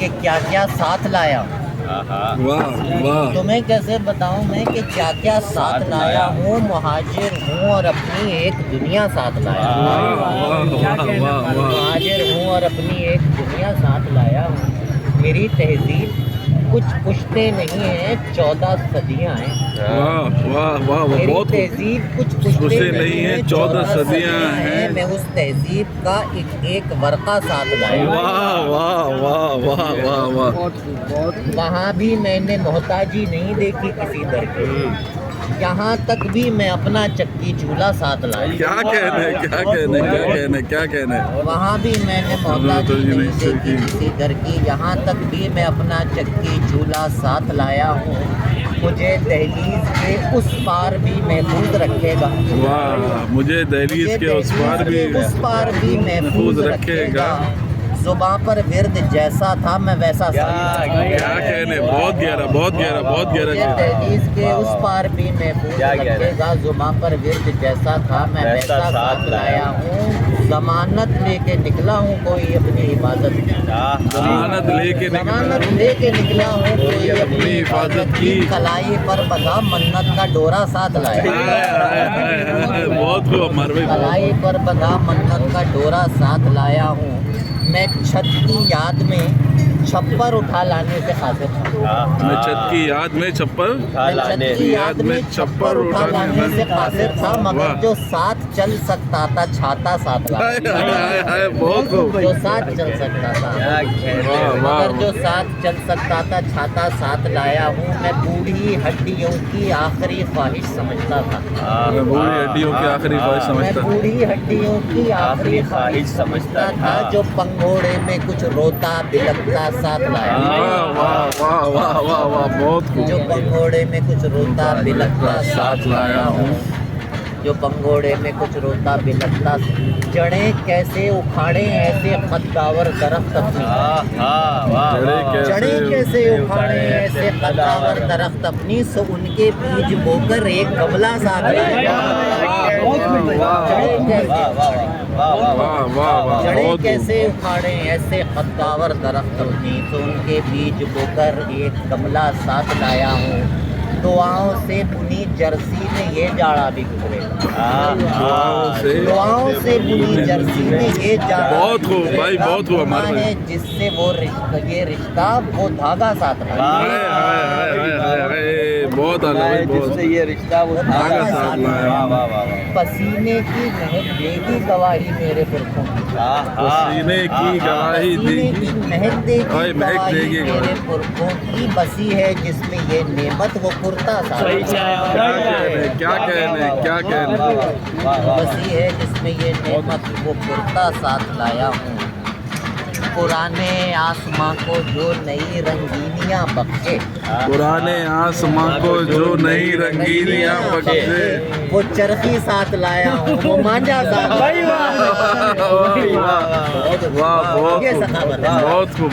کہ کیا کیا ساتھ لایا ہوں. واہ واہ تمہیں کیسے بتاؤں میں کہ کیا کیا ساتھ لایا ہوں. مہاجر ہوں اور اپنی ایک دنیا ساتھ لایا ہوں. واہ واہ واہ مہاجر ہوں اور اپنی ایک دنیا ساتھ لایا ہوں. میری تہذیب کچھ پشتے نہیں ہیں 14 صدیاں ہیں. واہ واہ واہ میری بہت تہذیب کچھ پشتے نہیں ہیں 14 صدیاں ہیں. میں اس تہذیب کا ایک ورقہ ساتھ لایا ہوں. واہ واہ واہ واہ واہ واہ وہاں بھی میں نے محتاجی نہیں دیکھی کسی در کی. یہاں تک بھی میں اپنا چکی جھولا ساتھ لایا. کیا کہنے کیا کہنے کیا کہنے کیا کہنے وہاں بھی میں نے محتاجی نہیں دیکھی کسی در کی. یہاں تک بھی میں اپنا چکی جھولا ساتھ لایا ہوں. مجھے دہلیز کے اس پار بھی محفوظ رکھے گا. واہ مجھے دہلیز کے اس پار بھی اس پار بھی محفوظ رکھے گا. زباں پر ورد جیسا تھا میں ویسا کیا کہنے بہت گہرا بہت گہرا بہت گہرا. دہلیز کے اس پار بھی محفوظ رکھے گا. زباں پر ورد جیسا تھا میں ویسا ساتھ لایا ہوں. ضمانت لے کے نکلا ہوں کوئی اپنی حفاظت کی. ضمانت لے کے ضمانت لے کے نکلا ہوں کوئی اپنی حفاظت کی. کلائی پر بندھا منت کا ڈورا ساتھ لایا. بہت خوب عمر بھائی. کلائی پر بندھا منت کا ڈورا ساتھ لایا ہوں. میں چھت کی یاد میں چھپر اٹھا لانے سے قاصر تھا. میں چھت کی یاد میں چھپر چھت کی یاد میں چھپر اٹھا لانے سے قاصر تھا. مگر جو ساتھ چل سکتا تھا چھاتا ساتھ لایا. بہت خوب. جو ساتھ چل سکتا تھا مگر جو ساتھ چل سکتا تھا چھاتا ساتھ لایا ہوں. میں بوڑھی ہڈیوں کی آخری خواہش سمجھتا تھا. میں بوڑھی ہڈیوں کی آخری خواہش میں سمجھتا. بوڑھی ہڈیوں کی آخری خواہش سمجھتا تھا. جو پنگھوڑے میں کچھ روتا بلکتا ساتھ لایا. واہ واہ واہ واہ واہ واہ بہت خوب. جو پنگھوڑے میں کچھ روتا بلکتا ساتھ لایا ہوں. جو پنگھوڑے میں کچھ روتا بلکتا. جڑیں کیسے اکھاڑیں ایسے قداور درخت اپنی. جڑیں کیسے اکھاڑیں ایسے قداور درخت اپنی. سو ان کے بیج بو کر ایک گملہ ساتھ لایا. جڑیں کیسے اکھاڑیں ایسے قداور درخت اپنی. تو ان کے بیج بو کر ایک گملہ ساتھ لایا ہوں. دعاؤں سے بنی جرسی میں یہ جاڑا بھی گزرے. دعاؤں سے بنی جرسی میں یہ جاڑا بہت خوب بھائی بہت خوب عمر بھائی. ہے جس سے وہ رشتہ یہ رشتہ وہ دھاگا ساتھ لایا. بہت اعلیٰ بہت. یہ رشتہ وہ دھاگا ساتھ لایا. پسینے کی مہک دے گی گواہی میرے پرخوں کی. پسینے کی گواہی دے پسینے گی. کی مہک دے گی مہک دے گی گواہی میرے پرخوں کی. بسی ہے جس میں یہ نعمت وہ کرتا ساتھ. کیا کہنے کیا کہنے. بسی ہے جس میں یہ نعمت وہ کرتا ساتھ لایا ہوں. پرانے آسماں کو جو نئی رنگینیاں بخشے. پرانے آسماں کو جو نئی رنگینیاں بخشے. وہ چرخی ساتھ لایا ہوں. وہ مانجا ساتھ. واہ واہ بہت یہ سخاوت ہے. بہت خوب.